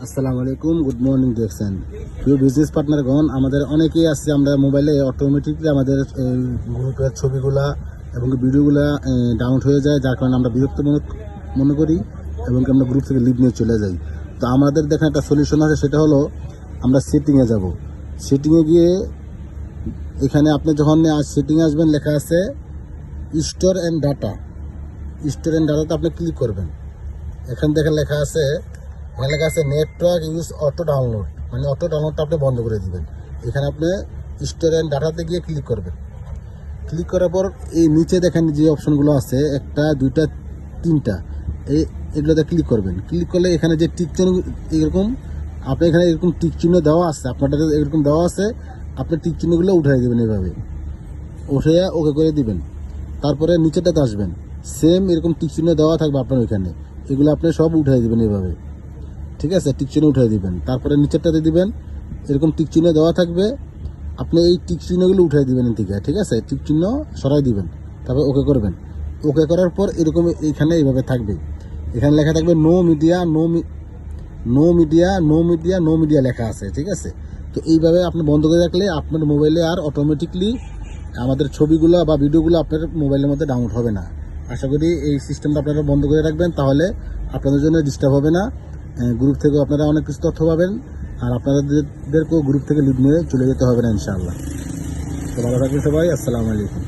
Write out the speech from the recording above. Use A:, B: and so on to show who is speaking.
A: আসসালামু আলাইকুম, good morning. দেখছেন প্রিয় বিজনেস পার্টনারগণ, আমাদের অনেকেই আছে, আমরা মোবাইলে অটোমেটিকলি আমাদের গ্রুপের ছবিগুলা এবং ভিডিওগুলা ডাউনলোড হয়ে যায়, যার কারণে আমরা বিরক্ত মনে করি এবং আমরা গ্রুপ থেকে লিভ নিয়ে চলে যাই। তো আমাদের দেখেন একটা সলিউশন আছে, সেটা হলো আমরা সেটিংয়ে যাব। সেটিংয়ে গিয়ে এখানে আপনি যখন সেটিংয়ে আসবেন, লেখা আছে store and data. Store and ডাটাতে আপনি ক্লিক করবেন। এখান থেকে লেখা আছে নেটওয়ার্ক ইউজ অটো ডাউনলোড, মানে অটো ডাউনলোডটা আপনি বন্ধ করে দিবেন। এখানে আপনি স্টোর অ্যান্ড ডাটাতে গিয়ে ক্লিক করবেন। ক্লিক করার পর এই নিচে দেখেন যে অপশনগুলো আছে, একটা দুইটা তিনটা, এগুলোতে ক্লিক করবেন। ক্লিক করলে এখানে যে টিক চিহ্ন এরকম, আপনি এখানে এরকম টিক চিহ্ন দেওয়া আছে, আপনাদের এরকম দেওয়া আছে, আপনি টিক চিহ্নগুলো উঠাই দেবেন, এভাবে উঠে ওকে করে দিবেন। তারপরে নিচেটাতে আসবেন, সেম এরকম টিক চিহ্ন দেওয়া থাকবে আপনার ওইখানে, এগুলো আপনি সব উঠাই দেবেন এভাবে। ঠিক আছে, টিক চিহ্ন উঠাই দিবেন। তারপরে নিচেরটাতে দিবেন, এরকম টিক চিহ্ন দেওয়া থাকবে, আপনি এই টিক চিহ্নগুলো উঠাই দিবেন থেকে। ঠিক আছে, টিক চিহ্ন সরাই দিবেন, তারপর ওকে করবেন। ওকে করার পর এরকম এইখানে এইভাবে থাকবে, এখানে লেখা থাকবে নো মিডিয়া, নো মিডিয়া লেখা আছে। ঠিক আছে, তো এইভাবে আপনি বন্ধ করে রাখলে আপনার মোবাইলে আর অটোমেটিকলি আমাদের ছবিগুলো বা ভিডিওগুলো আপনার মোবাইলের মধ্যে ডাউনলোড হবে না। আশা করি এই সিস্টেমটা আপনারা বন্ধ করে রাখবেন, তাহলে আপনাদের জন্য ডিস্টার্ব হবে না। গ্রুপ থেকেও আপনারা অনেক কিছু তথ্য পাবেন, আর আপনাদেরকেও গ্রুপ থেকে লিভ নিয়ে চলে যেতে হবে না ইনশাআল্লাহ। তো ভালো থাকবেন সবাই, আসসালামু আলাইকুম।